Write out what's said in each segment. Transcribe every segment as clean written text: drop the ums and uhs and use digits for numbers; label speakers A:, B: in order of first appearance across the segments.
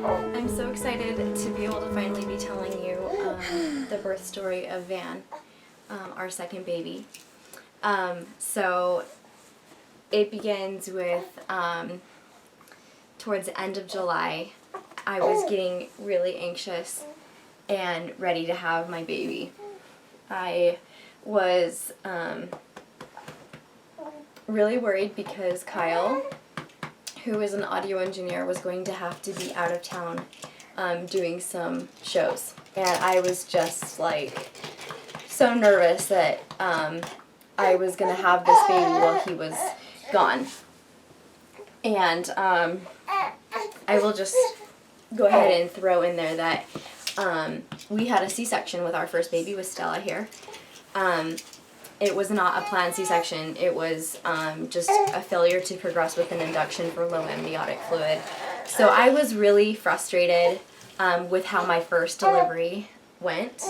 A: I'm so excited to be able to finally be telling you the birth story of Van, our second baby. So it begins with towards the end of July. I was getting really anxious and ready to have my baby. I was really worried because Kyle, who is an audio engineer, was going to have to be out of town doing some shows. And I was just like so nervous that I was going to have this baby while he was gone. And I will just go ahead and throw in there that we had a C-section with our first baby, with Stella here. It was not a planned C-section. It was just a failure to progress with an induction for low amniotic fluid. So I was really frustrated with how my first delivery went.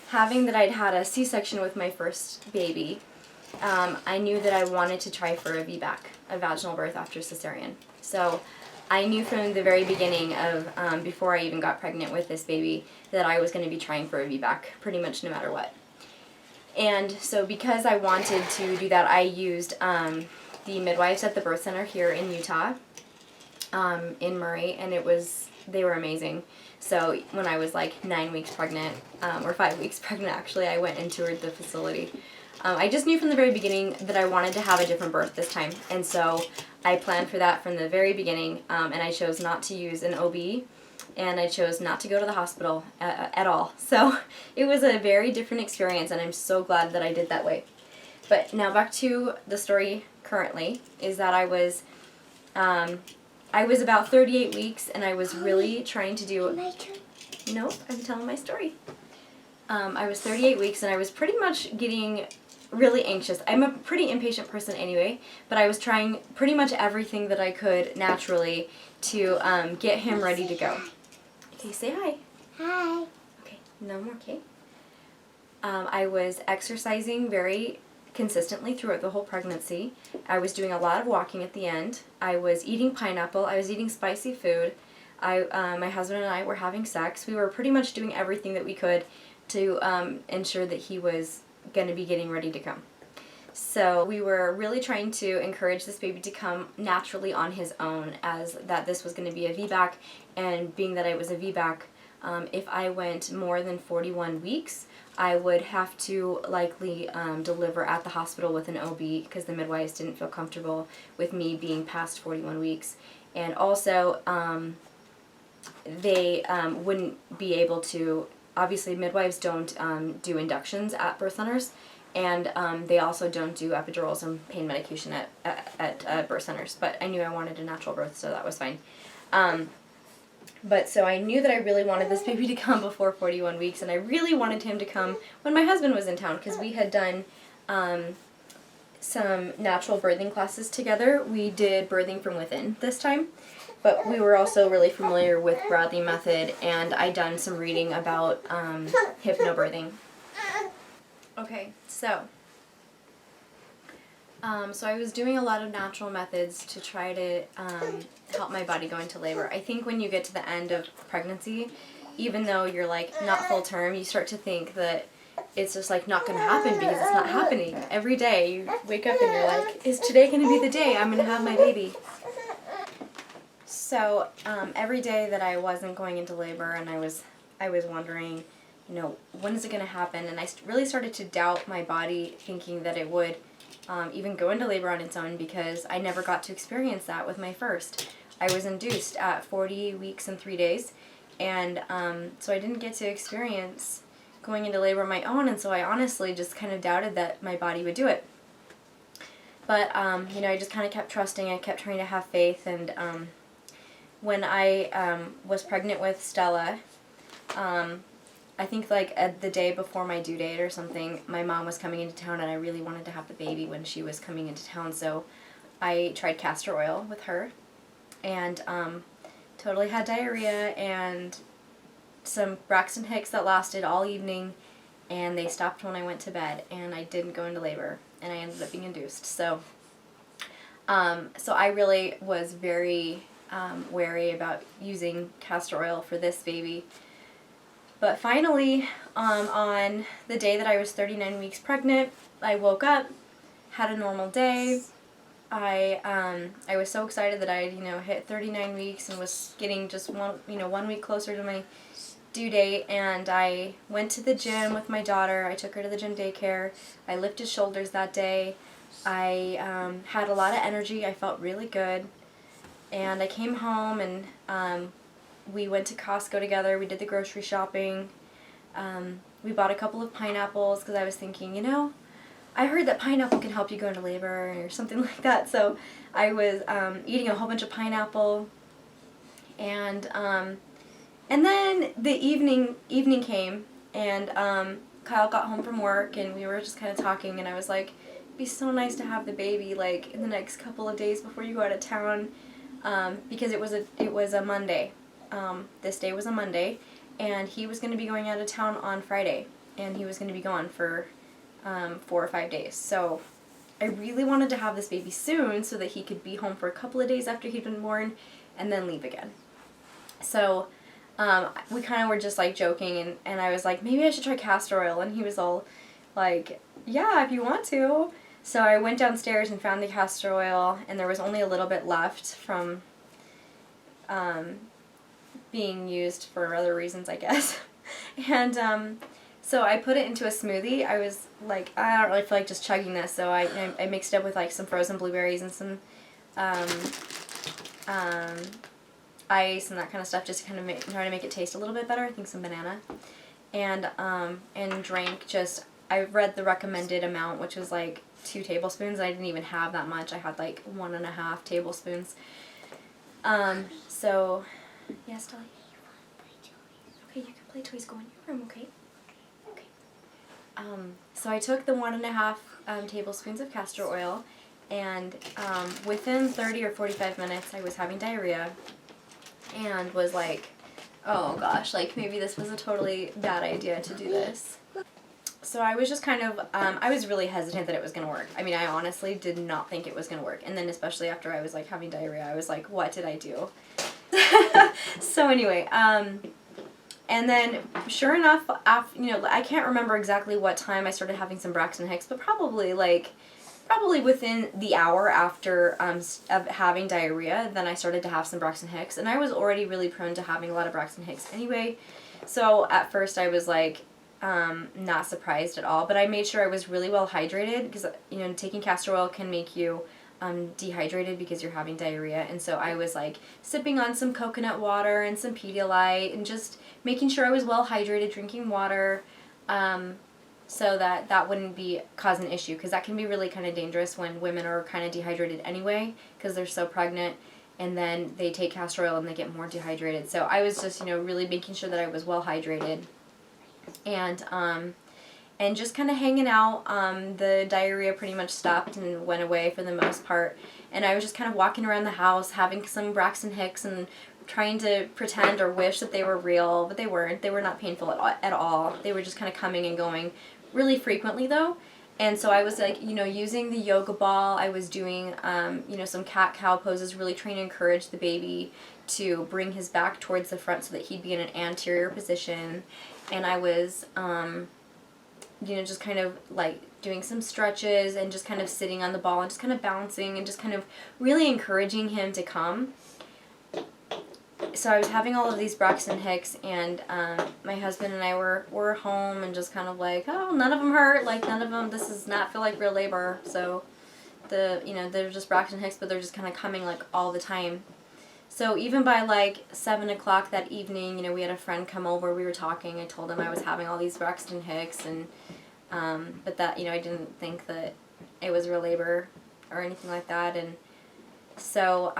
A: Having that I'd had a C-section with my first baby, I knew that I wanted to try for a VBAC, a vaginal birth after cesarean. So I knew from the very beginning of, before I even got pregnant with this baby, that I was going to be trying for a VBAC pretty much no matter what. And so because I wanted to do that, I used the midwives at the birth center here in Utah, in Murray, and they were amazing. So when I was like 9 weeks pregnant, or 5 weeks pregnant actually, I went and toured the facility. I just knew from the very beginning that I wanted to have a different birth this time, and so I planned for that from the very beginning, and I chose not to use an OB, and I chose not to go to the hospital at all. So it was a very different experience, and I'm so glad that I did that way. But now back to the story currently, is that I was about 38 weeks, and I was really trying to do... Nope, I'm telling my story. I was 38 weeks, and I was pretty much getting really anxious. I'm a pretty impatient person anyway, but I was trying pretty much everything that I could naturally to get him ready to go. Okay, say hi.
B: Hi.
A: Okay, no more, okay? I was exercising very consistently throughout the whole pregnancy. I was doing a lot of walking at the end. I was eating pineapple. I was eating spicy food. My husband and I were having sex. We were pretty much doing everything that we could to ensure that he was going to be getting ready to come. So we were really trying to encourage this baby to come naturally on his own, as that this was going to be a VBAC, and being that I was a VBAC, if I went more than 41 weeks, I would have to likely deliver at the hospital with an OB, because the midwives didn't feel comfortable with me being past 41 weeks. And also, they wouldn't be able to, obviously midwives don't do inductions at birth centers, and they also don't do epidurals and pain medication at birth centers. But I knew I wanted a natural birth, so that was fine. But so I knew that I really wanted this baby to come before 41 weeks, and I really wanted him to come when my husband was in town, because we had done some natural birthing classes together. We did birthing from within this time, but we were also really familiar with Bradley method, and I'd done some reading about hypnobirthing. Okay, so I was doing a lot of natural methods to try to help my body go into labor. I think when you get to the end of pregnancy, even though you're like not full term, you start to think that it's just like not going to happen, because it's not happening. Every day you wake up and you're like, is today going to be the day I'm going to have my baby? So every day that I wasn't going into labor, and I was wondering, you know, when is it going to happen? And I really started to doubt my body, thinking that it would even go into labor on its own, because I never got to experience that with my first. I was induced at 40 weeks and 3 days, and so I didn't get to experience going into labor on my own, and so I honestly just kind of doubted that my body would do it. But, you know, I just kind of kept trusting. I kept trying to have faith, and when I was pregnant with Stella, I think like the day before my due date or something, my mom was coming into town, and I really wanted to have the baby when she was coming into town, so I tried castor oil with her, and totally had diarrhea and some Braxton Hicks that lasted all evening, and they stopped when I went to bed, and I didn't go into labor, and I ended up being induced. So I really was very wary about using castor oil for this baby. But finally, on the day that I was 39 weeks pregnant, I woke up, had a normal day. I was so excited that I had, hit 39 weeks and was getting just 1 week closer to my due date, and I went to the gym with my daughter. I took her to the gym daycare. I lifted shoulders that day. I had a lot of energy. I felt really good. And I came home and we went to Costco together. We did the grocery shopping. We bought a couple of pineapples because I was thinking, I heard that pineapple can help you go into labor or something like that. So I was eating a whole bunch of pineapple. And then the evening came, and Kyle got home from work, and we were just kind of talking, and I was like, it'd be so nice to have the baby like in the next couple of days before you go out of town, because it was a Monday. This day was a Monday, and he was going to be going out of town on Friday, and he was going to be gone for 4 or 5 days. So I really wanted to have this baby soon so that he could be home for a couple of days after he'd been born and then leave again. So we kind of were just like joking, and I was like, maybe I should try castor oil, and he was all like, yeah, if you want to. So I went downstairs and found the castor oil, and there was only a little bit left from being used for other reasons, I guess. And so I put it into a smoothie. I was like, I don't really feel like just chugging this, so I mixed it up with like some frozen blueberries and some ice and that kind of stuff, just to kind of try to make it taste a little bit better. I think some banana, and drank just. I read the recommended amount, which was like 2 tablespoons. I didn't even have that much. I had like 1.5 tablespoons. So, yes, Dolly. Okay, you can play toys. Go in your room, okay? Okay. So I took the 1.5 tablespoons of castor oil, and within 30 or 45 minutes, I was having diarrhea, and was like, oh gosh, like maybe this was a totally bad idea to do this. So I was just kind of, I was really hesitant that it was going to work. I mean, I honestly did not think it was going to work. And then especially after I was like having diarrhea, I was like, what did I do? So anyway, and then sure enough, after, I can't remember exactly what time I started having some Braxton Hicks, but probably within the hour after of having diarrhea, then I started to have some Braxton Hicks. And I was already really prone to having a lot of Braxton Hicks anyway. So at first I was like, not surprised at all, but I made sure I was really well hydrated, because taking castor oil can make you dehydrated because you're having diarrhea. And so I was like sipping on some coconut water and some Pedialyte, and just making sure I was well hydrated, drinking water, so that wouldn't cause an issue, because that can be really kind of dangerous when women are kind of dehydrated anyway because they're so pregnant, and then they take castor oil and they get more dehydrated. So I was just really making sure that I was well hydrated. And just kind of hanging out. The diarrhea pretty much stopped and went away for the most part. And I was just kind of walking around the house, having some Braxton Hicks, and trying to pretend or wish that they were real, but they weren't. They were not painful at all. They were just kind of coming and going really frequently, though. And so I was like, using the yoga ball. I was doing, some cat-cow poses, really trying to encourage the baby to bring his back towards the front so that he'd be in an anterior position. And I was, just kind of like doing some stretches and just kind of sitting on the ball and just kind of bouncing and just kind of really encouraging him to come. So I was having all of these Braxton Hicks, and my husband and I were home and just kind of like, oh, none of them hurt, like none of them, this does not feel like real labor. So they're just Braxton Hicks, but they're just kind of coming like all the time. So even by like 7 o'clock that evening, we had a friend come over, we were talking, I told him I was having all these Braxton Hicks, and but that, I didn't think that it was real labor or anything like that. And so,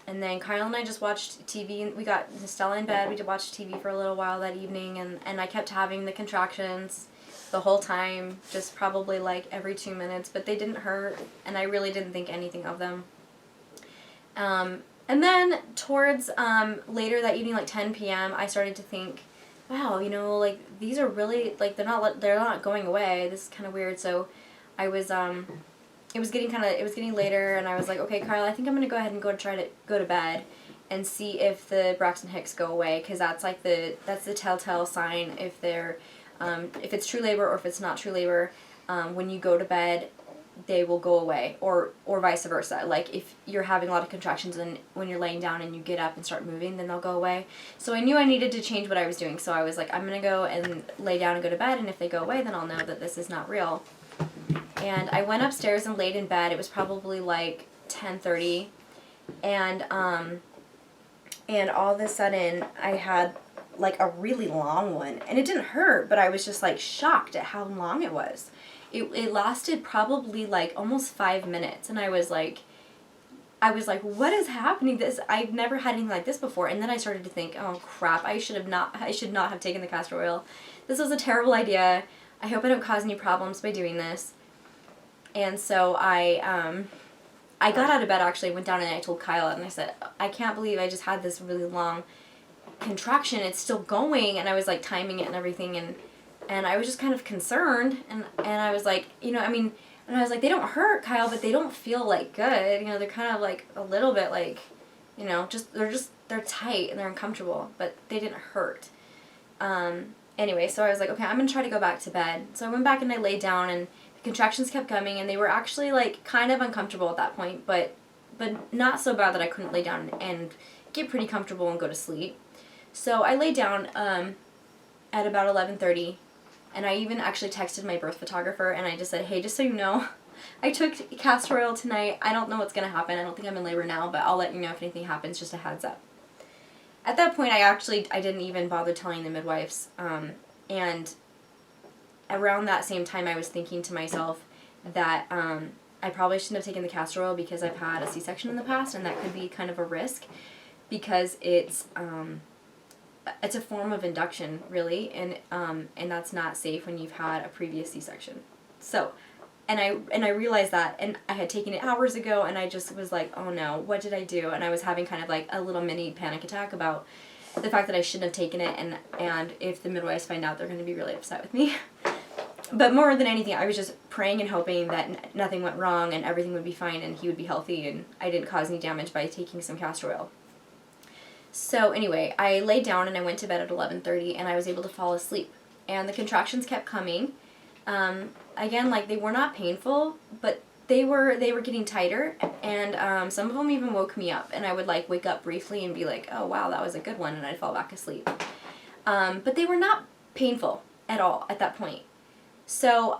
A: and then Kyle and I just watched TV, and we got Stella in bed, we watched TV for a little while that evening, and I kept having the contractions the whole time, just probably like every 2 minutes, but they didn't hurt, and I really didn't think anything of them. And then towards later that evening, like 10 p.m., I started to think, wow, like these are really, like they're not going away. This is kind of weird. So I was it was getting later, and I was like, okay, Kyle, I think I'm gonna go ahead and try to go to bed and see if the Braxton Hicks go away, because that's like that's the telltale sign if they're if it's true labor or if it's not true labor. When you go to bed, they will go away, or vice versa. Like if you're having a lot of contractions and when you're laying down and you get up and start moving, then they'll go away. So I knew I needed to change what I was doing, so I was like, I'm gonna go and lay down and go to bed, and if they go away, then I'll know that this is not real. And I went upstairs and laid in bed. It was probably like 10:30, and all of a sudden I had like a really long one, and it didn't hurt, but I was just like shocked at how long it was. It lasted probably like almost 5 minutes, and I was like, what is happening? I've never had anything like this before. And then I started to think, oh crap, I should not have taken the castor oil. This was a terrible idea. I hope I don't cause any problems by doing this. And so I got out of bed, actually, went down, and I told Kyle, and I said, I can't believe I just had this really long contraction. It's still going. And I was like timing it and everything, and I was just kind of concerned, and I was like, and I was like, they don't hurt, Kyle, but they don't feel like good. They're kind of like a little bit like, they're tight and they're uncomfortable, but they didn't hurt. Anyway, so I was like, okay, I'm going to try to go back to bed. So I went back and I laid down, and the contractions kept coming, and they were actually like kind of uncomfortable at that point, but not so bad that I couldn't lay down and get pretty comfortable and go to sleep. So I laid down at about 11:30, and I even actually texted my birth photographer, and I just said, hey, just so you know, I took castor oil tonight. I don't know what's going to happen. I don't think I'm in labor now, but I'll let you know if anything happens, just a heads up. At that point, I didn't even bother telling the midwives, and around that same time, I was thinking to myself that I probably shouldn't have taken the castor oil because I've had a C-section in the past, and that could be kind of a risk because it's a form of induction, really, and that's not safe when you've had a previous C-section. So, and I realized that, and I had taken it hours ago, and I just was like, oh no, what did I do? And I was having kind of like a little mini panic attack about the fact that I shouldn't have taken it, and if the midwives find out, they're going to be really upset with me. But more than anything, I was just praying and hoping that nothing went wrong and everything would be fine and he would be healthy and I didn't cause any damage by taking some castor oil. So anyway, I laid down and I went to bed at 11:30, and I was able to fall asleep. And the contractions kept coming. Again, like, they were not painful, but they were getting tighter, and some of them even woke me up, and I would like wake up briefly and be like, oh wow, that was a good one, and I'd fall back asleep. But they were not painful at all at that point. So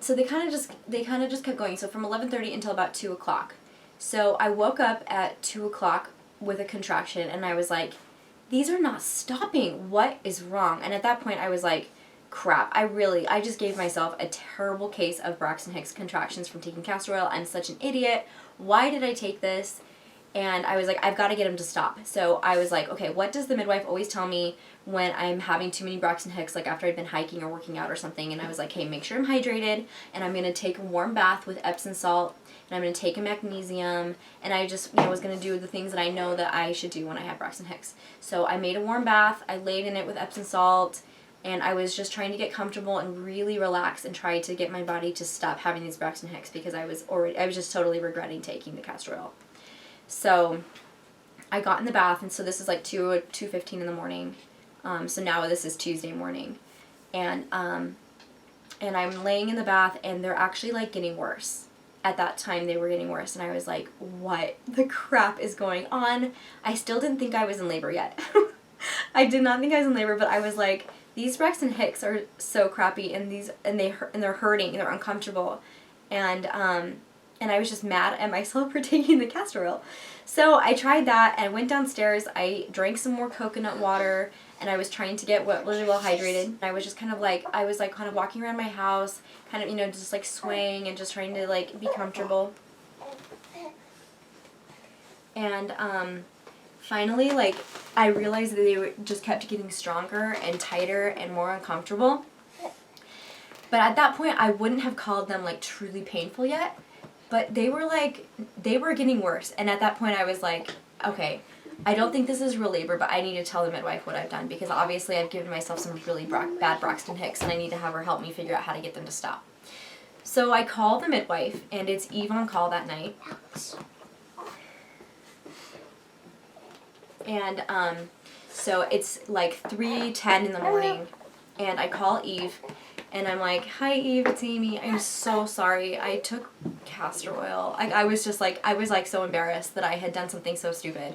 A: so they kind of just kept going. So from 11:30 until about 2 o'clock. So I woke up at 2 o'clock with a contraction, and I was like, these are not stopping. What is wrong? And at that point I was like, crap, I just gave myself a terrible case of Braxton Hicks contractions from taking castor oil. I'm such an idiot. Why did I take this? And I was like, I've got to get him to stop. So I was like, okay, what does the midwife always tell me when I'm having too many Braxton Hicks, like after I'd been hiking or working out or something? And I was like, hey, make sure I'm hydrated, and I'm going to take a warm bath with Epsom salt, and I'm going to take a magnesium, and I just was going to do the things that I know that I should do when I have Braxton Hicks. So I made a warm bath, I laid in it with Epsom salt, and I was just trying to get comfortable and really relax and try to get my body to stop having these Braxton Hicks because I was just totally regretting taking the castor oil. So I got in the bath, and so this is like 2:15 in the morning. So now this is Tuesday morning, and I'm laying in the bath, and they're actually like getting worse. At that time they were getting worse, and I was like, what the crap is going on? I still didn't think I was in labor yet. I did not think I was in labor, but I was like, these Braxton Hicks are so crappy, and they're hurting, they're uncomfortable, and I was just mad at myself for taking the castor oil. So I tried that, and I went downstairs, I drank some more coconut water, and I was trying to get really well hydrated. I was just kind of walking around my house, kind of, just like swaying and just trying to like be comfortable. And finally, like, I realized that they just kept getting stronger and tighter and more uncomfortable. But at that point, I wouldn't have called them like truly painful yet. But they were getting worse. And at that point I was like, okay, I don't think this is real labor, but I need to tell the midwife what I've done, because obviously I've given myself some really bad Braxton Hicks, and I need to have her help me figure out how to get them to stop. So I call the midwife, and it's Eve on call that night. And so it's like 3:10 in the morning, and I call Eve, and I'm like, "Hi Eve, it's Amy. I'm so sorry. I took castor oil." I was so embarrassed that I had done something so stupid.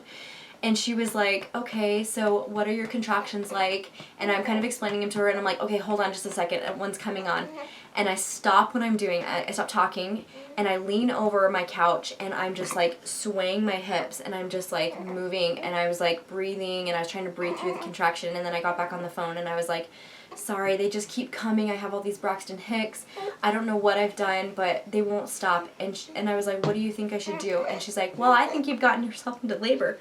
A: And she was like, "Okay, so what are your contractions like?" And I'm kind of explaining them to her, and I'm like, "Okay, hold on just a second. One's coming on." And I stop what I'm doing. I stop talking, and I lean over my couch, and I'm just like swaying my hips, and I'm just like moving, and I was like breathing, and I was trying to breathe through the contraction, and then I got back on the phone, and I was like, "Sorry, they just keep coming. I have all these Braxton Hicks. I don't know what I've done, but they won't stop." And I was like, "What do you think I should do?" And she's like, "Well, I think you've gotten yourself into labor."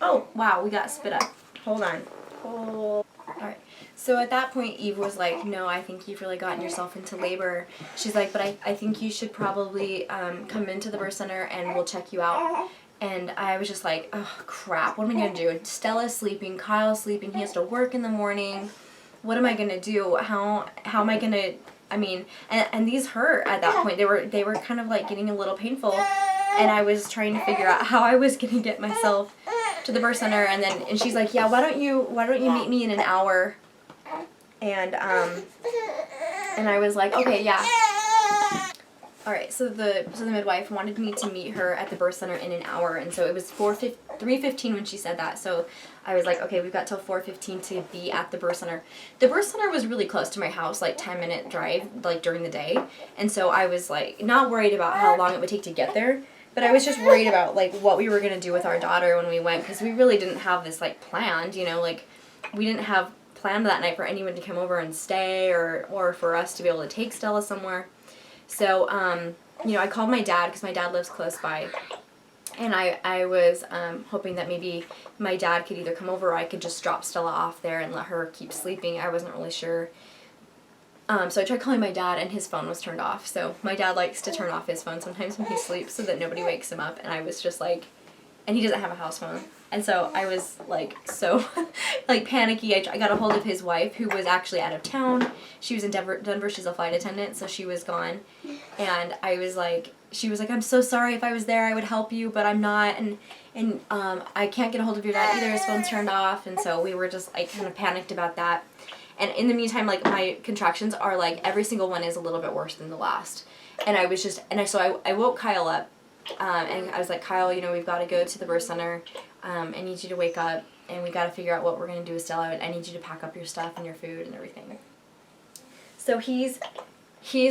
A: Oh, wow, we got spit up. Hold on. Alright, so at that point, Eve was like, "No, I think you've really gotten yourself into labor." She's like, "But I think you should probably come into the birth center and we'll check you out." And I was just like, "Oh, crap, what am I going to do? Stella's sleeping, Kyle's sleeping, he has to work in the morning. What am I going to do? How am I going to, I mean," and these hurt at that point. They were kind of like getting a little painful. And I was trying to figure out how I was going to get myself to the birth center, and she's like, "Yeah, why don't you meet me in an hour?" And I was like, "Okay, yeah." All right, so the midwife wanted me to meet her at the birth center in an hour, and so it was 3:15 when she said that. So I was like, "Okay, we've got till 4:15 to be at the birth center." The birth center was really close to my house, like 10-minute drive, like during the day, and so I was like not worried about how long it would take to get there. But I was just worried about, like, what we were going to do with our daughter when we went, because we really didn't have this, like, planned, you know, like, we didn't have planned that night for anyone to come over and stay, or for us to be able to take Stella somewhere. So, you know, I called my dad, because my dad lives close by, and I was hoping that maybe my dad could either come over or I could just drop Stella off there and let her keep sleeping. I wasn't really sure. So I tried calling my dad, and his phone was turned off. So my dad likes to turn off his phone sometimes when he sleeps so that nobody wakes him up. And I was just like, and he doesn't have a house phone. And so I was like so like panicky. I got a hold of his wife, who was actually out of town. She was in Denver. She's a flight attendant, so she was gone. And I was like, she was like, "I'm so sorry. If I was there, I would help you, but I'm not. And I can't get a hold of your dad either. His phone's turned off." And so we were just like kind of panicked about that. And in the meantime, like, my contractions are, like, every single one is a little bit worse than the last. And I was just, so I woke Kyle up, and I was like, "Kyle, you know, we've got to go to the birth center. I need you to wake up, and we got to figure out what we're going to do with Stella. I need you to pack up your stuff and your food and everything." So he's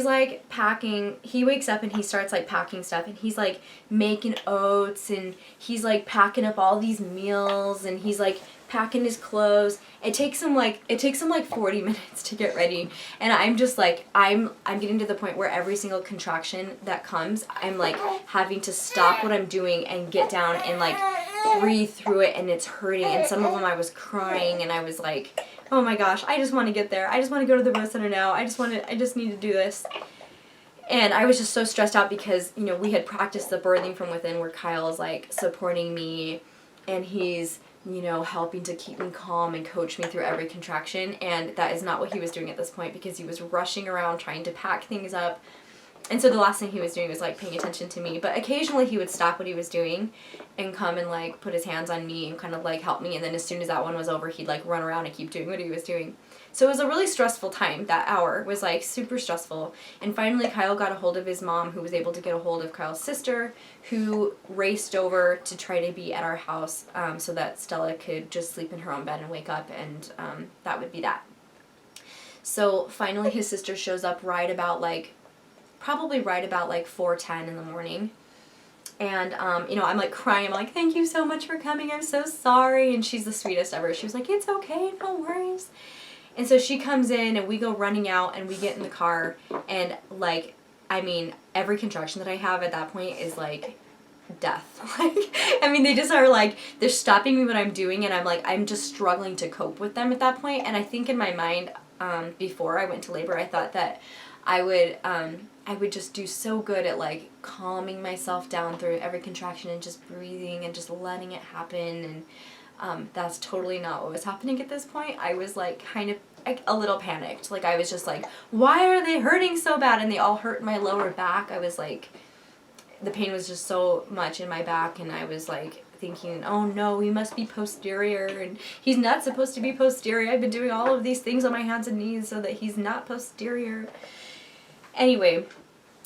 A: like packing, he wakes up and he starts like packing stuff, and he's like making oats, and he's like packing up all these meals, and he's like packing his clothes. It takes him like 40 minutes to get ready, and I'm just like, I'm getting to the point where every single contraction that comes, I'm like having to stop what I'm doing and get down and like breathe through it, and it's hurting. And some of them I was crying, and I was like, "Oh my gosh, I just want to get there. I just want to go to the birth center now. I just need to do this." And I was just so stressed out because, you know, we had practiced the birthing from within, where Kyle is like supporting me, and he's, you know, helping to keep me calm and coach me through every contraction. And that is not what he was doing at this point, because he was rushing around trying to pack things up. And so the last thing he was doing was like paying attention to me. But occasionally he would stop what he was doing and come and like put his hands on me and kind of like help me. And then as soon as that one was over, he'd like run around and keep doing what he was doing. So it was a really stressful time. That hour was like super stressful. And finally Kyle got a hold of his mom, who was able to get a hold of Kyle's sister, who raced over to try to be at our house so that Stella could just sleep in her own bed and wake up, and that would be that. So finally his sister shows up probably right about like 4:10 in the morning. And, you know, I'm like crying. I'm like, "Thank you so much for coming. I'm so sorry." And she's the sweetest ever. She was like, "It's okay. No worries." And so she comes in, and we go running out, and we get in the car, and like, I mean, every contraction that I have at that point is like death. Like, I mean, they just are like, they're stopping me what I'm doing, and I'm like, I'm just struggling to cope with them at that point. And I think in my mind, before I went to labor, I thought that I would just do so good at like calming myself down through every contraction and just breathing and just letting it happen. And that's totally not what was happening at this point. I was like kind of a little panicked. Like, I was just like, why are they hurting so bad? And they all hurt my lower back. I was like, the pain was just so much in my back, and I was like thinking, oh no, he must be posterior, and he's not supposed to be posterior. I've been doing all of these things on my hands and knees so that he's not posterior. Anyway,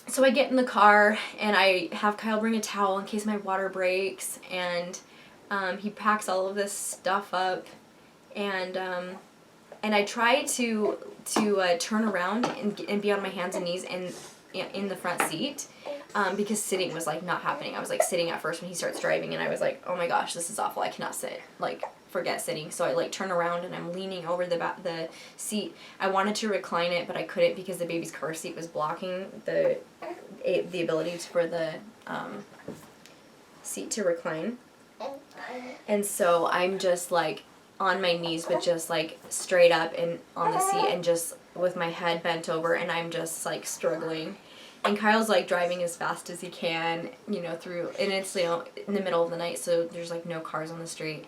A: so I get in the car, and I have Kyle bring a towel in case my water breaks, and he packs all of this stuff up, and I try to turn around and be on my hands and knees in the front seat, because sitting was like not happening. I was like sitting at first when he starts driving, and I was like, oh my gosh, this is awful. I cannot sit. Like, forget sitting. So I like turn around, and I'm leaning over the seat. I wanted to recline it, but I couldn't because the baby's car seat was blocking the ability for the seat to recline. And so I'm just like on my knees, but just like straight up and on the seat, and just with my head bent over, and I'm just like struggling. And Kyle's like driving as fast as he can, you know, through, and it's, you know, in the middle of the night, so there's like no cars on the street.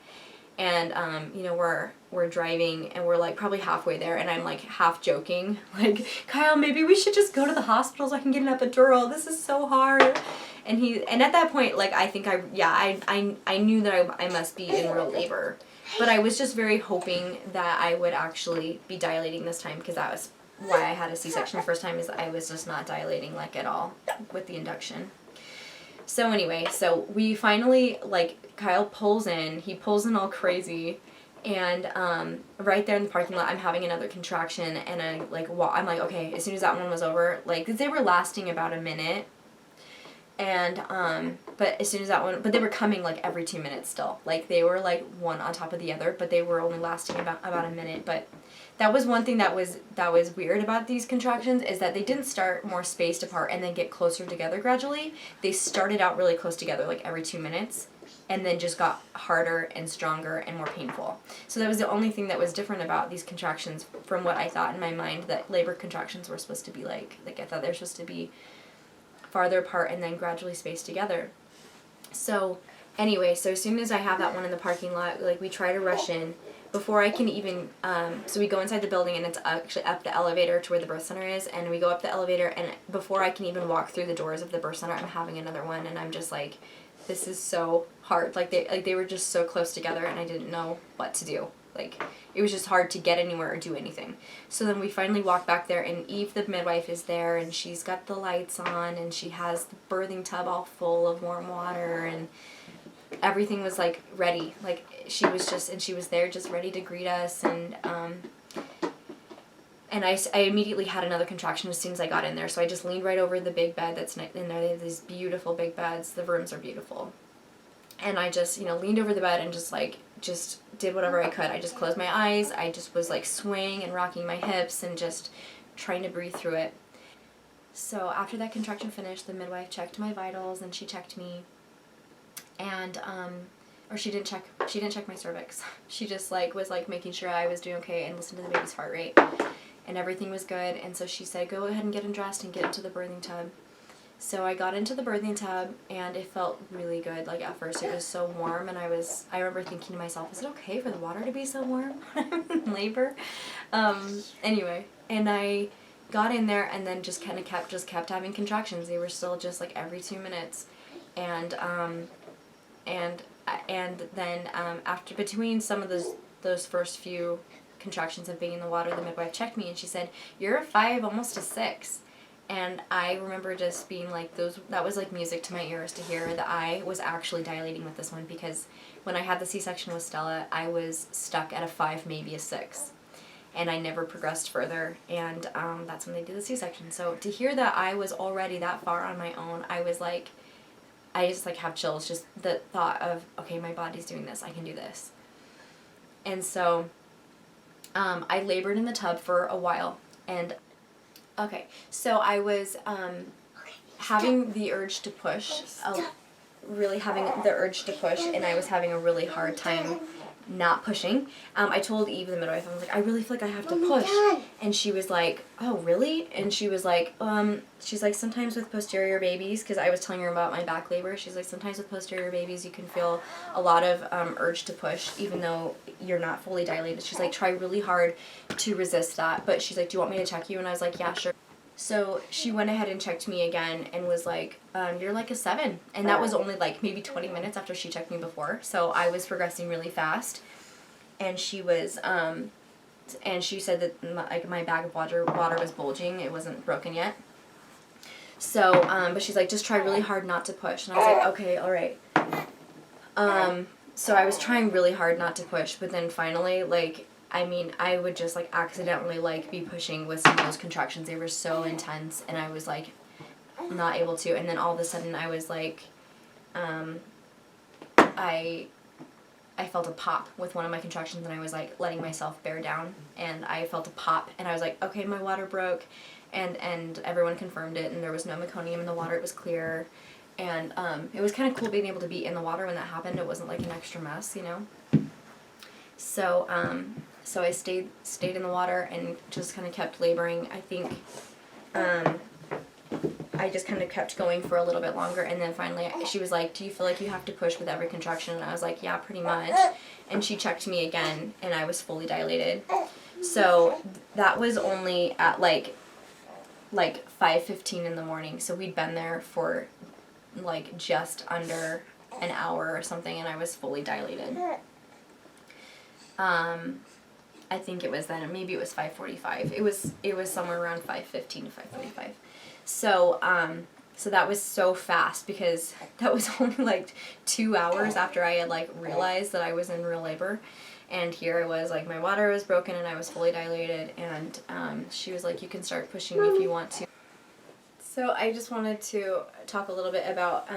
A: And you know, we're driving, and we're like probably halfway there, and I'm like half joking, like, Kyle, maybe we should just go to the hospital so I can get an epidural. This is so hard. And at that point, like, I think I knew that I must be in real labor. But I was just very hoping that I would actually be dilating this time, because that was why I had a C-section the first time, is I was just not dilating like at all with the induction. So anyway, so we finally, like, Kyle pulls in. He pulls in all crazy, and right there in the parking lot, I'm having another contraction, and I'm like, okay, as soon as that one was over, like, 'cause they were lasting about a minute. And, but as soon as that one, but they were coming like every 2 minutes still. Like, they were like one on top of the other, but they were only lasting about a minute. But that was one thing that was weird about these contractions, is that they didn't start more spaced apart and then get closer together gradually. They started out really close together, like every 2 minutes, and then just got harder and stronger and more painful. So that was the only thing that was different about these contractions from what I thought in my mind that labor contractions were supposed to be like. Like, I thought they were supposed to be farther apart and then gradually spaced together. So anyway, so as soon as I have that one in the parking lot, like, we try to rush in before I can even, so we go inside the building, and it's actually up the elevator to where the birth center is, and we go up the elevator, and before I can even walk through the doors of the birth center, I'm having another one, and I'm just like, this is so hard. Like, they were just so close together, and I didn't know what to do. Like, it was just hard to get anywhere or do anything. So then we finally walk back there, and Eve, the midwife, is there, and she's got the lights on, and she has the birthing tub all full of warm water, and everything was like ready. Like, she was there just ready to greet us, and I immediately had another contraction as soon as I got in there. So I just leaned right over the big bed that's in there. They have these beautiful big beds. The rooms are beautiful. And I just, you know, leaned over the bed and just did whatever I could. I just closed my eyes. I just was like swaying and rocking my hips and just trying to breathe through it. So after that contraction finished, the midwife checked my vitals, and she checked me. And or she didn't check my cervix. She just like was like making sure I was doing okay and listened to the baby's heart rate, and everything was good. And so she said, go ahead and get undressed and get into the birthing tub. So I got into the birthing tub, and it felt really good. Like, at first it was so warm, and I remember thinking to myself, is it okay for the water to be so warm when I'm in labor? Anyway, and I got in there, and then just kind of kept having contractions. They were still just like every 2 minutes, and then after, between some of those first few contractions of being in the water, the midwife checked me, and she said, you're a 5, almost a 6. And I remember just being like, that was like music to my ears to hear that I was actually dilating with this one, because when I had the C-section with Stella, I was stuck at a 5, maybe a 6. And I never progressed further, and that's when they did the C-section. So to hear that I was already that far on my own, I was like, I just like have chills, just the thought of, okay, my body's doing this, I can do this. And so I labored in the tub for a while, and okay, so I was having the urge to push, and I was having a really hard time not pushing. I told Eve, the midwife, I was like, I really feel like I have to push. And she was like, oh, really? And she was like, she's like, sometimes with posterior babies, because I was telling her about my back labor, she's like, sometimes with posterior babies you can feel a lot of urge to push, even though you're not fully dilated. She's like, try really hard to resist that. But she's like, do you want me to check you? And I was like, yeah, sure. So she went ahead and checked me again and was like, you're like a 7. And that was only like maybe 20 minutes after she checked me before. So I was progressing really fast. And she was, and she said that my bag of water was bulging. It wasn't broken yet. So, but she's like, just try really hard not to push. And I was like, okay, all right. So I was trying really hard not to push. But then finally, like, I mean, I would just, like, accidentally, like, be pushing with some of those contractions. They were so intense, and I was, like, not able to. And then all of a sudden, I was, like, I felt a pop with one of my contractions, and I was, like, letting myself bear down. And I felt a pop, and I was like, okay, my water broke. And everyone confirmed it, and there was no meconium in the water. It was clear. And it was kind of cool being able to be in the water when that happened. It wasn't, like, an extra mess, you know? So, so I stayed in the water and just kind of kept laboring. I think I just kind of kept going for a little bit longer, and then finally she was like, do you feel like you have to push with every contraction? And I was like, yeah, pretty much. And she checked me again, and I was fully dilated. So that was only at like 5:15 in the morning. So we'd been there for like just under an hour or something, and I was fully dilated. I think it was then, maybe it was 5:45. It was somewhere around 5:15 to 5:45. So, so that was so fast because that was only like 2 hours after I had like realized that I was in real labor. And here I was, like, my water was broken and I was fully dilated, and she was like, you can start pushing me if you want to. So I just wanted to talk a little bit about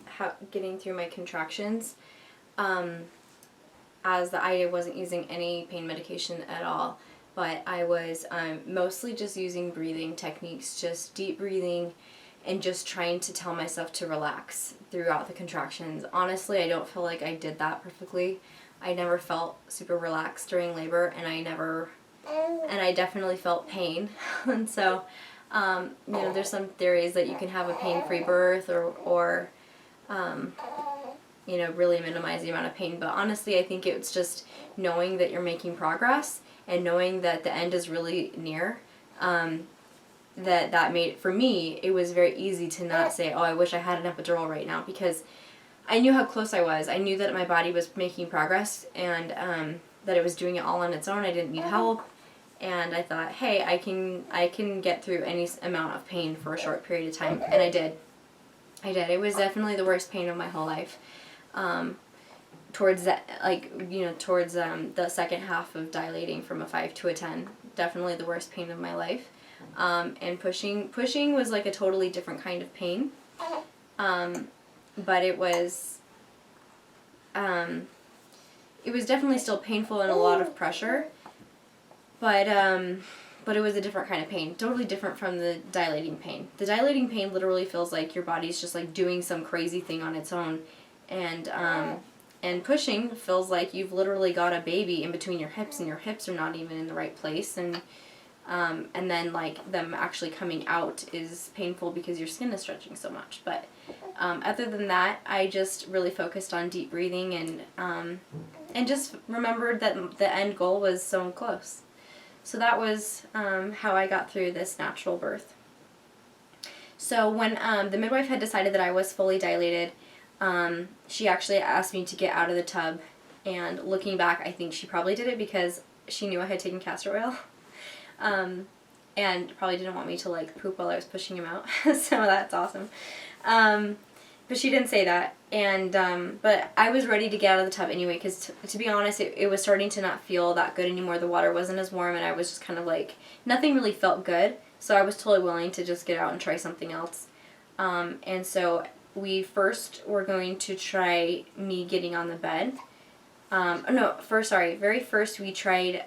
A: how getting through my contractions. As I wasn't using any pain medication at all, but I was mostly just using breathing techniques, just deep breathing, and just trying to tell myself to relax throughout the contractions. Honestly, I don't feel like I did that perfectly. I never felt super relaxed during labor, and I definitely felt pain. And so, you know, there's some theories that you can have a pain-free birth or you know, really minimize the amount of pain. But honestly, I think it's just knowing that you're making progress and knowing that the end is really near. That made, for me, it was very easy to not say, oh, I wish I had an epidural right now, because I knew how close I was. I knew that my body was making progress, and that it was doing it all on its own. I didn't need help. And I thought, hey, I can get through any amount of pain for a short period of time. And I did. It was definitely the worst pain of my whole life. Towards that, like, you know, towards the second half of dilating from a 5 to a 10, definitely the worst pain of my life. And pushing was like a totally different kind of pain. But it was definitely still painful and a lot of pressure. But it was a different kind of pain, totally different from the dilating pain. The dilating pain literally feels like your body's just like doing some crazy thing on its own. And pushing feels like you've literally got a baby in between your hips, and your hips are not even in the right place, and then like them actually coming out is painful because your skin is stretching so much. But other than that, I just really focused on deep breathing and just remembered that the end goal was so close. So that was how I got through this natural birth. So when the midwife had decided that I was fully dilated, she actually asked me to get out of the tub, and looking back, I think she probably did it because she knew I had taken castor oil, and probably didn't want me to like poop while I was pushing him out. So that's awesome. But she didn't say that, and but I was ready to get out of the tub anyway, because to be honest, it was starting to not feel that good anymore. The water wasn't as warm, and I was just kind of like, nothing really felt good, so I was totally willing to just get out and try something else. And so we first were going to try me getting on the bed. Very first we tried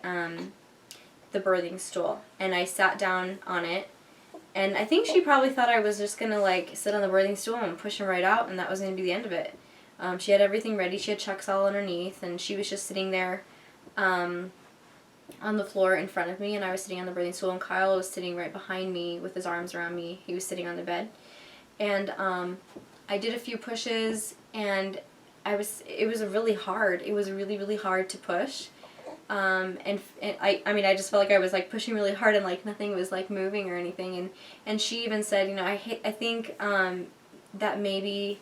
A: the birthing stool, and I sat down on it, and I think she probably thought I was just gonna like sit on the birthing stool and push him right out, and that was gonna be the end of it. She had everything ready. She had chucks all underneath, and she was just sitting there on the floor in front of me, and I was sitting on the birthing stool, and Kyle was sitting right behind me with his arms around me. He was sitting on the bed. And I did a few pushes, and it was really hard. It was really, really hard to push. And I mean, I just felt like I was like pushing really hard, and like nothing was like moving or anything. And she even said, you know, I think that maybe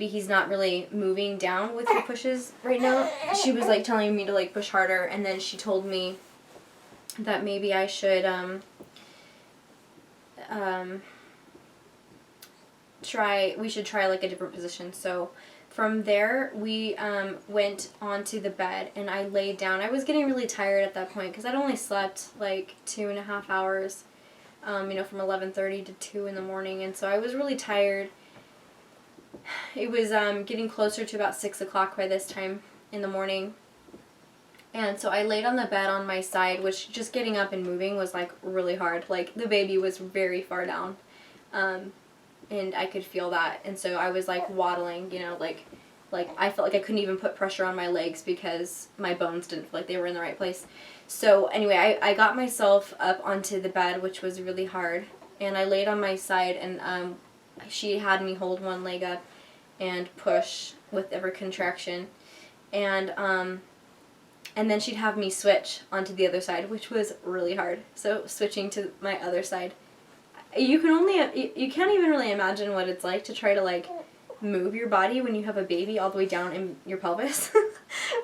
A: he's not really moving down with the pushes right now. She was like telling me to like push harder, and then she told me that maybe I should we should try like a different position. So from there we went onto the bed, and I laid down. I was getting really tired at that point because I'd only slept like 2.5 hours, you know, from 11:30 to 2 in the morning, and so I was really tired. It was getting closer to about 6 o'clock by this time in the morning. And so I laid on the bed on my side, which just getting up and moving was like really hard. Like the baby was very far down, and I could feel that. And so I was like waddling, you know, like I felt like I couldn't even put pressure on my legs because my bones didn't feel like they were in the right place. So anyway, I got myself up onto the bed, which was really hard, and I laid on my side, and she had me hold one leg up and push with every contraction, and then she'd have me switch onto the other side, which was really hard. So switching to my other side, you can't even really imagine what it's like to try to like move your body when you have a baby all the way down in your pelvis.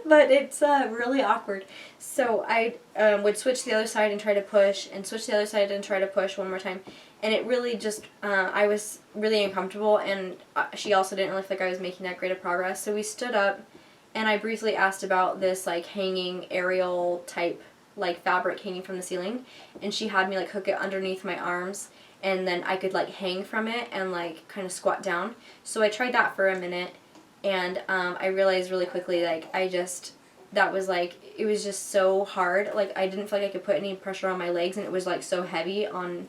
A: But it's really awkward. So I would switch to the other side and try to push, and switch to the other side and try to push one more time. And it really just, I was really uncomfortable, and she also didn't really feel like I was making that great of progress. So we stood up, and I briefly asked about this like hanging aerial type like fabric hanging from the ceiling, and she had me like hook it underneath my arms, and then I could like hang from it and like kind of squat down. So I tried that for a minute, and I realized really quickly like that was like, it was just so hard. Like I didn't feel like I could put any pressure on my legs, and it was like so heavy on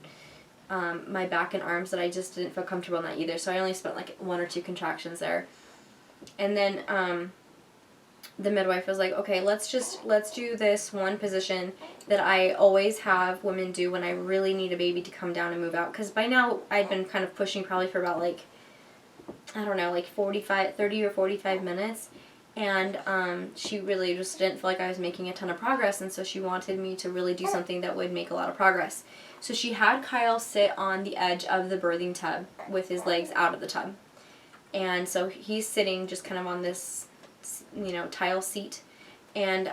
A: my back and arms that I just didn't feel comfortable in that either. So I only spent like 1 or 2 contractions there. And then the midwife was like, okay, let's do this one position that I always have women do when I really need a baby to come down and move out. Because by now I'd been kind of pushing probably for about like, I don't know, like 30 or 45 minutes. And she really just didn't feel like I was making a ton of progress, and so she wanted me to really do something that would make a lot of progress. So she had Kyle sit on the edge of the birthing tub with his legs out of the tub. And so he's sitting just kind of on this, you know, tile seat, and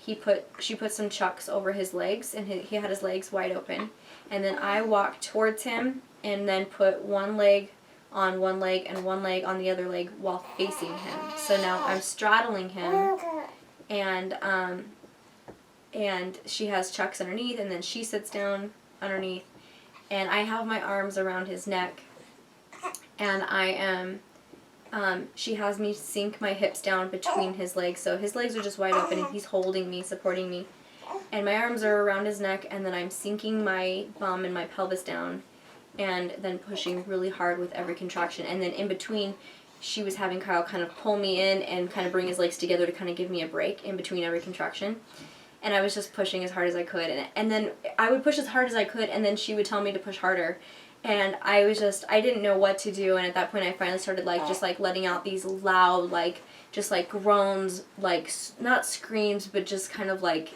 A: she put some chucks over his legs, and he had his legs wide open. And then I walked towards him and then put one leg on one leg and one leg on the other leg while facing him. So now I'm straddling him, and she has chucks underneath, and then she sits down underneath, and I have my arms around his neck, and I am she has me sink my hips down between his legs, so his legs are just wide open, and he's holding me, supporting me, and my arms are around his neck, and then I'm sinking my bum and my pelvis down, and then pushing really hard with every contraction. And then in between, she was having Kyle kind of pull me in and kind of bring his legs together to kind of give me a break in between every contraction. And I was just pushing as hard as I could, and then I would push as hard as I could, and then she would tell me to push harder. And I didn't know what to do, and at that point I finally started just letting out these loud, just groans, not screams, but just kind of I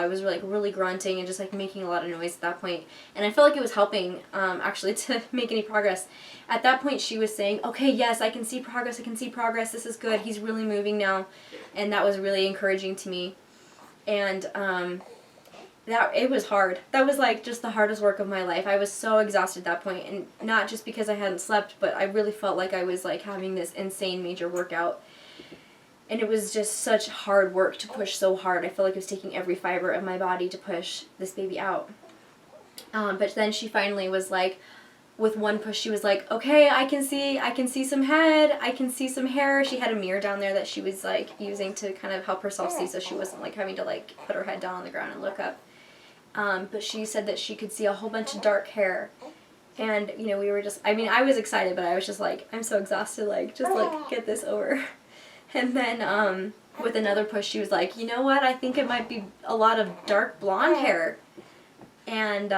A: was really grunting and just making a lot of noise at that point. And I felt like it was helping, actually, to make any progress. At that point she was saying, okay, yes, I can see progress, this is good, he's really moving now. And that was really encouraging to me. And, it was hard. That was just the hardest work of my life. I was so exhausted at that point, and not just because I hadn't slept, but I really felt like I was having this insane major workout. And it was just such hard work to push so hard. I felt like it was taking every fiber of my body to push this baby out. But then she finally was with one push, she was like, okay, I can see some head, I can see some hair. She had a mirror down there that she was using to kind of help herself see, so she wasn't having to put her head down on the ground and look up. But she said that she could see a whole bunch of dark hair, And, you know, we were just, I mean, I was excited, but I was just like, I'm so exhausted, like, just, like, get this over. And then, with another push, she was like, you know what, I think it might be a lot of dark blonde hair. And,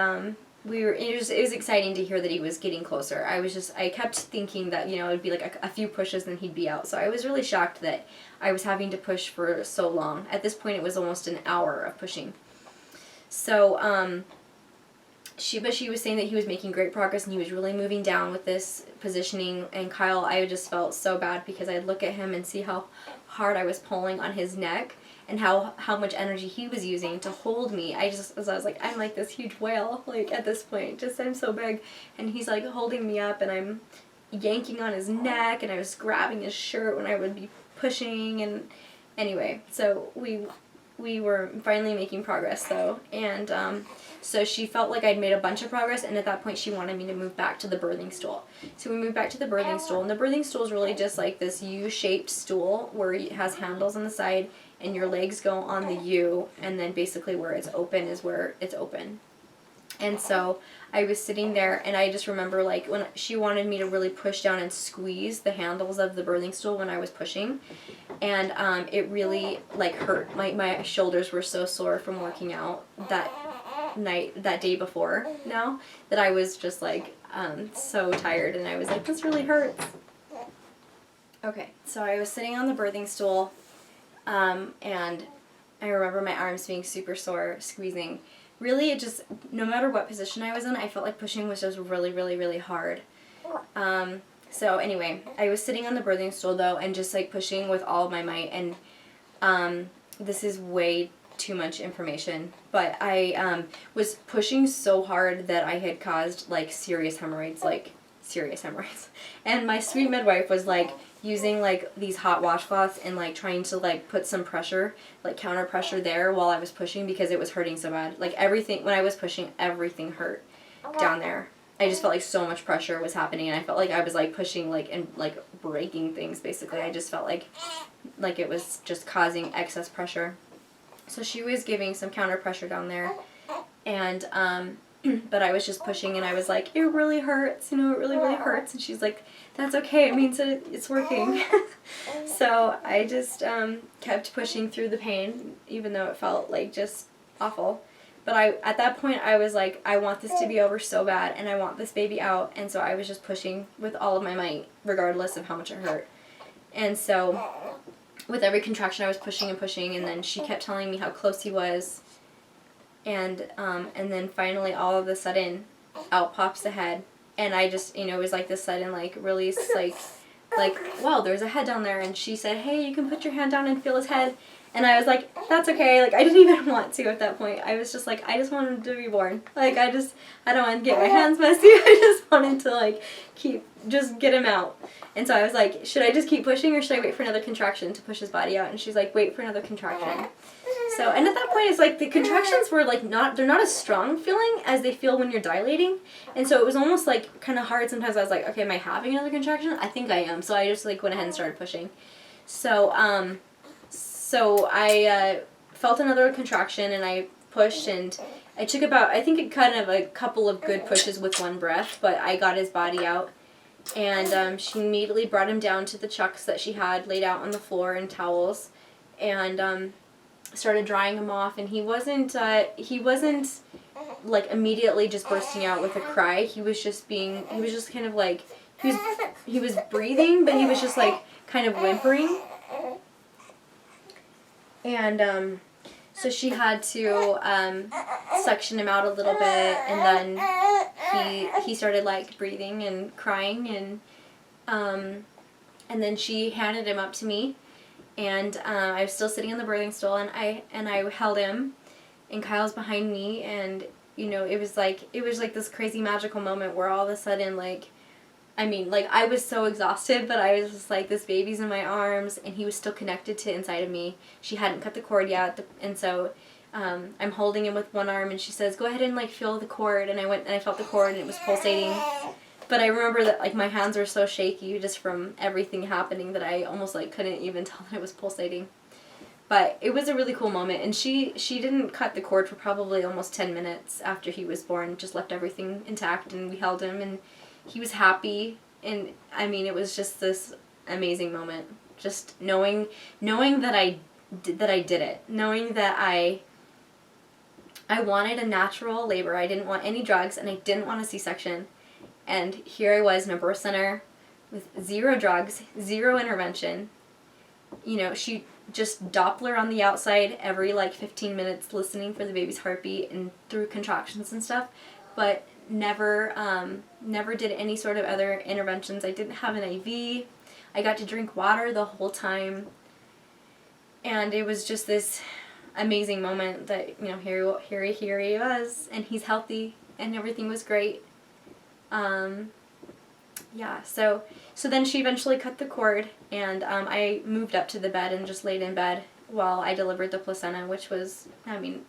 A: it was exciting to hear that he was getting closer. I kept thinking that, you know, it'd be like a few pushes and he'd be out. So I was really shocked that I was having to push for so long. At this point, it was almost an hour of pushing. So, she was saying that he was making great progress and he was really moving down with this positioning. And Kyle, I just felt so bad because I'd look at him and see how hard I was pulling on his neck and how much energy he was using to hold me. I was like, I'm like this huge whale, like, at this point, just I'm so big. And he's like holding me up and I'm yanking on his neck and I was grabbing his shirt when I would be pushing. And anyway, so we were finally making progress though. And so she felt like I'd made a bunch of progress, and at that point she wanted me to move back to the birthing stool. So we moved back to the birthing stool, and the birthing stool is really just like this U-shaped stool where it has handles on the side, and your legs go on the U, and then basically where it's open is where it's open. And so I was sitting there, and I just remember, like, when she wanted me to really push down and squeeze the handles of the birthing stool when I was pushing, and it really, like, hurt. My shoulders were so sore from working out that day before now, that I was just, like, so tired, and I was like, this really hurts. Okay, so I was sitting on the birthing stool, and I remember my arms being super sore, squeezing. Really, it just, no matter what position I was in, I felt like pushing was just really, really, really hard. So anyway, I was sitting on the birthing stool, though, and just, like, pushing with all of my might, and this is way too much information, but I was pushing so hard that I had caused, like, serious hemorrhoids. And my sweet midwife was, like, using, like, these hot washcloths and, like, trying to, like, put some pressure, like, counter pressure there while I was pushing because it was hurting so bad. Like, everything, when I was pushing, everything hurt down there. I just felt like so much pressure was happening, and I felt like I was, like, pushing, like, and, like, breaking things, basically. I just felt like it was just causing excess pressure. So she was giving some counter pressure down there, and, but I was just pushing, and I was like, it really hurts, you know, it really, really hurts. And she's like, that's okay, it means that it's working. So I just kept pushing through the pain, even though it felt like just awful. But at that point, I was like, I want this to be over so bad, and I want this baby out. And so I was just pushing with all of my might, regardless of how much it hurt. And so with every contraction, I was pushing and pushing, and then she kept telling me how close he was. And then finally, all of a sudden, out pops the head. And I just, you know, it was like this sudden, like, release, like, wow, there's a head down there. And she said, hey, you can put your hand down and feel his head. And I was like, that's okay. Like, I didn't even want to at that point. I was just like, I just wanted him to be born. Like, I don't want to get my hands messy. I just wanted to, like, just get him out. And so I was like, should I just keep pushing, or should I wait for another contraction to push his body out? And she's like, wait for another contraction. So, and at that point, it's like the contractions were like they're not as strong feeling as they feel when you're dilating. And so it was almost like kind of hard. Sometimes I was like, okay, am I having another contraction? I think I am. So I just like went ahead and started pushing. So, I felt another contraction, and I pushed, and I took I think it kind of a couple of good pushes with one breath, but I got his body out. And she immediately brought him down to the chucks that she had laid out on the floor in towels, and started drying him off. And he wasn't like immediately just bursting out with a cry. He was just kind of like, he was breathing, but he was just like kind of whimpering. And so she had to suction him out a little bit, and then he started like breathing and crying, and then she handed him up to me, and I was still sitting on the birthing stool, and I held him, and Kyle's behind me, and you know, it was like this crazy magical moment where all of a sudden, like, I mean, like, I was so exhausted, but I was just like, this baby's in my arms, and he was still connected to inside of me. She hadn't cut the cord yet, and so I'm holding him with one arm, and she says, go ahead and, like, feel the cord. And I went and I felt the cord, and it was pulsating. But I remember that, like, my hands were so shaky just from everything happening that I almost, like, couldn't even tell that it was pulsating. But it was a really cool moment, and she didn't cut the cord for probably almost 10 minutes after he was born, just left everything intact, and we held him, and he was happy, and I mean, it was just this amazing moment, just knowing that I did it, knowing that I wanted a natural labor. I didn't want any drugs, and I didn't want a C-section, and here I was in a birth center with 0 drugs, 0 intervention. You know, she just Doppler on the outside every like 15 minutes, listening for the baby's heartbeat and through contractions and stuff, but never did any sort of other interventions. I didn't have an IV. I got to drink water the whole time, and it was just this amazing moment that, you know, here he was, and he's healthy, and everything was great. Yeah, so then she eventually cut the cord, and I moved up to the bed and just laid in bed while I delivered the placenta, which was, I mean,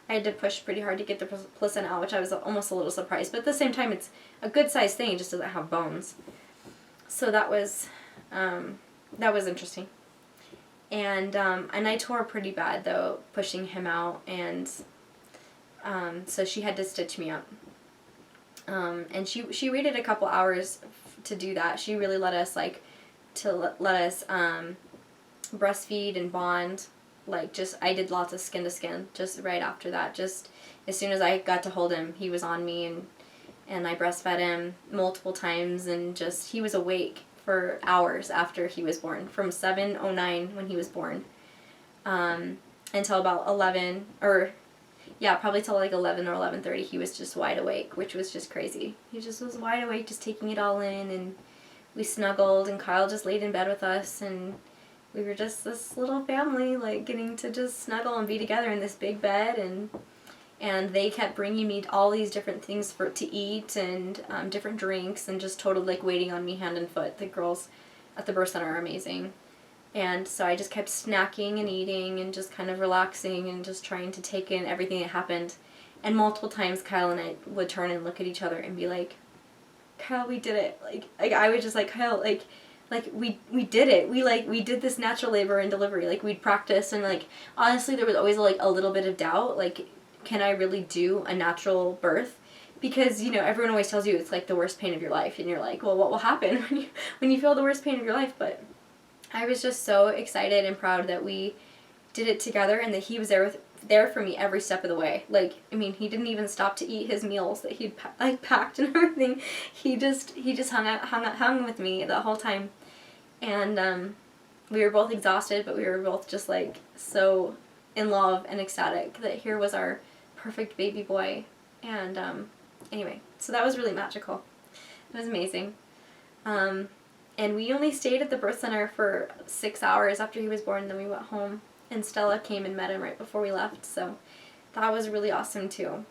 A: I had to push pretty hard to get the placenta out, which I was almost a little surprised. But at the same time, it's a good sized thing, it just doesn't have bones. So that was interesting. And I tore pretty bad, though, pushing him out, and so she had to stitch me up. And she waited a couple hours to do that. She really let us breastfeed and bond. Like, just, I did lots of skin to skin just right after that. Just as soon as I got to hold him, he was on me, and I breastfed him multiple times, and just, he was awake for hours after he was born, from 7:09 when he was born, until about 11, or yeah, probably till like 11 or 11:30, he was just wide awake, which was just crazy. He just was wide awake, just taking it all in, and we snuggled, and Kyle just laid in bed with us, and we were just this little family, like, getting to just snuggle and be together in this big bed, and they kept bringing me all these different things to eat, and different drinks, and just totally, like, waiting on me hand and foot. The girls at the birth center are amazing. And so I just kept snacking and eating and just kind of relaxing and just trying to take in everything that happened. And multiple times Kyle and I would turn and look at each other and be like, Kyle, we did it. Like I was just like, Kyle, like we did it. We did this natural labor and delivery. Like, we'd practice, and like, honestly, there was always like a little bit of doubt. Like, can I really do a natural birth? Because, you know, everyone always tells you it's like the worst pain of your life, and you're like, well, what will happen when you feel the worst pain of your life? But I was just so excited and proud that we did it together, and that he was there for me every step of the way. Like, I mean, he didn't even stop to eat his meals that he'd packed and everything. He just hung with me the whole time, and we were both exhausted, but we were both just like so in love and ecstatic that here was our perfect baby boy. And anyway, so that was really magical. It was amazing. And we only stayed at the birth center for 6 hours after he was born, and then we went home, and Stella came and met him right before we left, so that was really awesome too.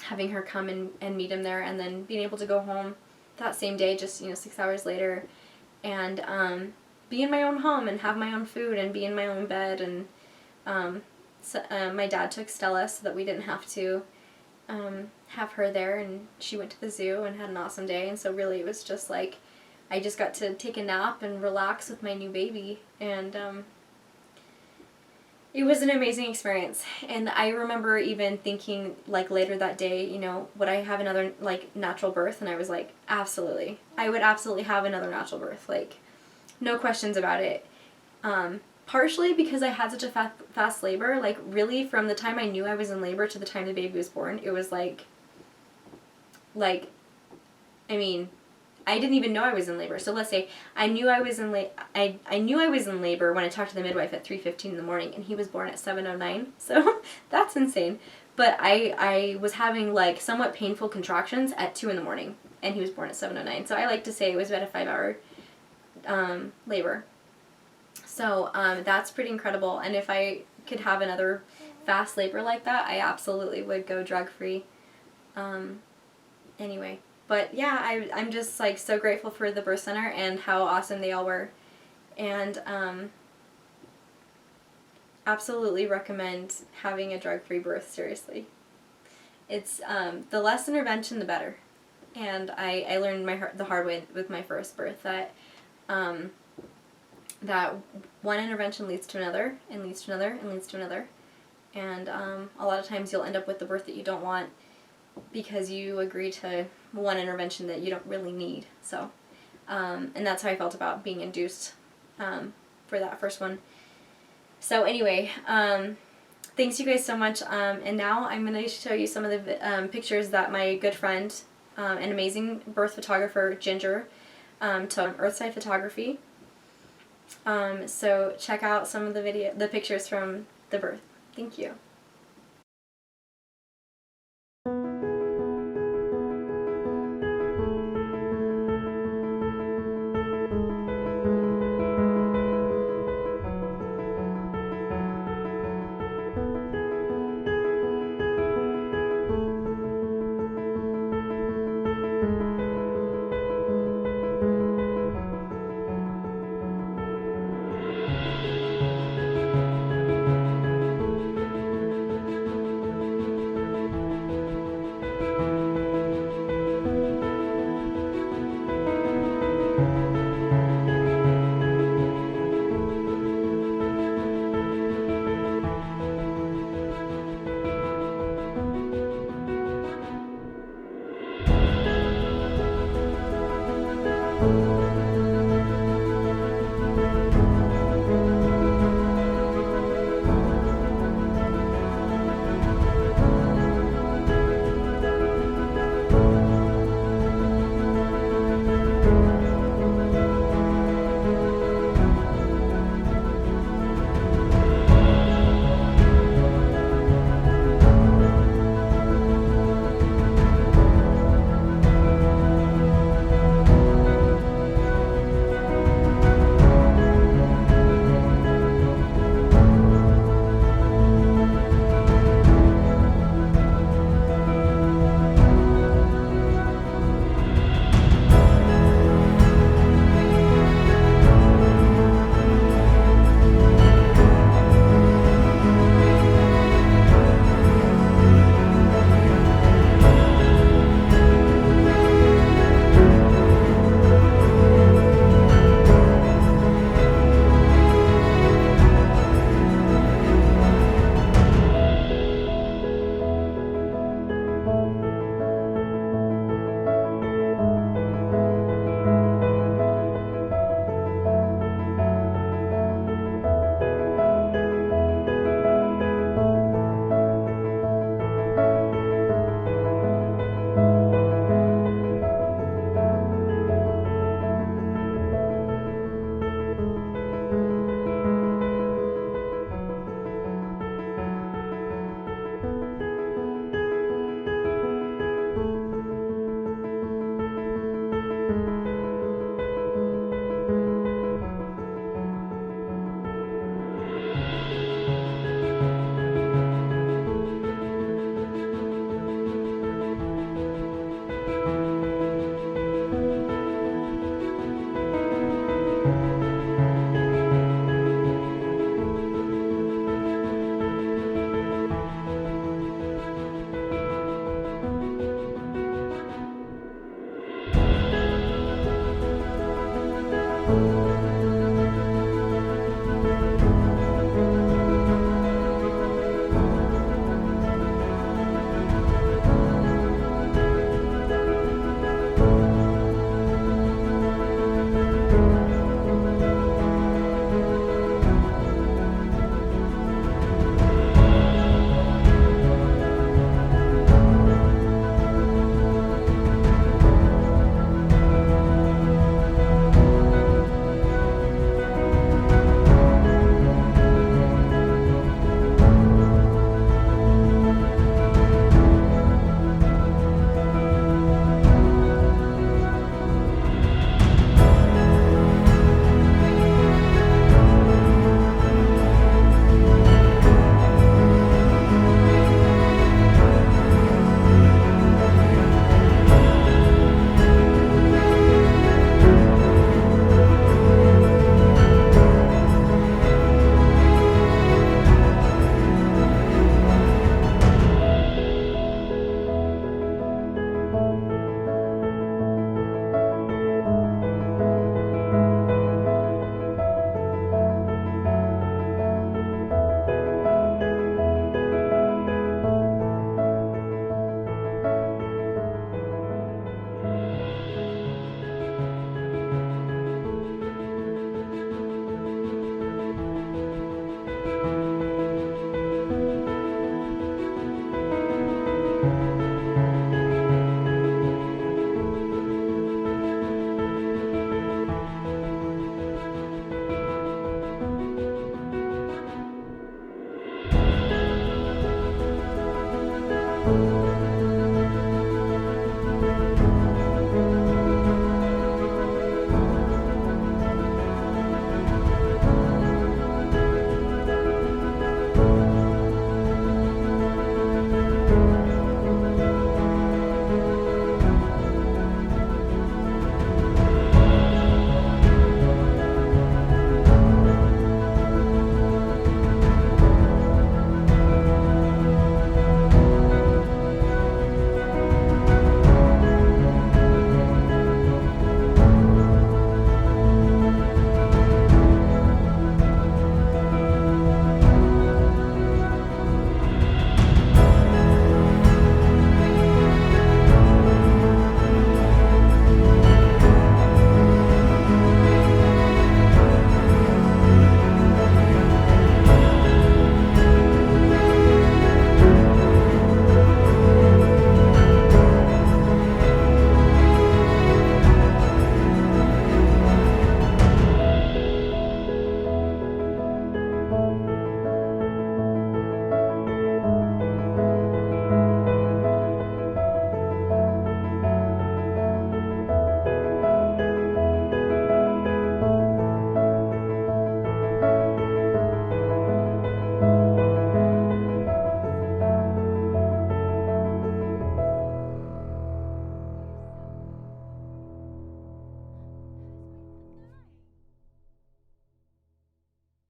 A: Having her come and meet him there, and then being able to go home that same day, just, you know, 6 hours later, and be in my own home and have my own food and be in my own bed. And so, my dad took Stella so that we didn't have to have her there, and she went to the zoo and had an awesome day. And so really it was just like, I just got to take a nap and relax with my new baby, and it was an amazing experience. And I remember even thinking, like, later that day, you know, would I have another, like, natural birth? And I was like, absolutely. I would absolutely have another natural birth, like, no questions about it. Partially because I had such a fast labor. Like, really, from the time I knew I was in labor to the time the baby was born, it was like, I mean, I didn't even know I was in labor. So let's say I knew I was in I knew I was in labor when I talked to the midwife at 3:15 in the morning, and he was born at 7:09. So that's insane. But I was having, like, somewhat painful contractions at 2 in the morning, and he was born at 7:09. So I like to say it was about a 5-hour labor. So that's pretty incredible. And if I could have another fast labor like that, I absolutely would go drug-free. Anyway. But yeah, I'm just, like, so grateful for the birth center and how awesome they all were. And absolutely recommend having a drug-free birth, seriously. It's the less intervention, the better. And I learned the hard way with my first birth that that one intervention leads to another, and leads to another, and leads to another. And a lot of times you'll end up with the birth that you don't want because you agree to one intervention that you don't really need. So, and that's how I felt about being induced for that first one. So anyway, thanks you guys so much. And now I'm going to show you some of the pictures that my good friend, an amazing birth photographer, Ginger, took on Earthside Photography. So check out some of the pictures from the birth. Thank you. Thank you.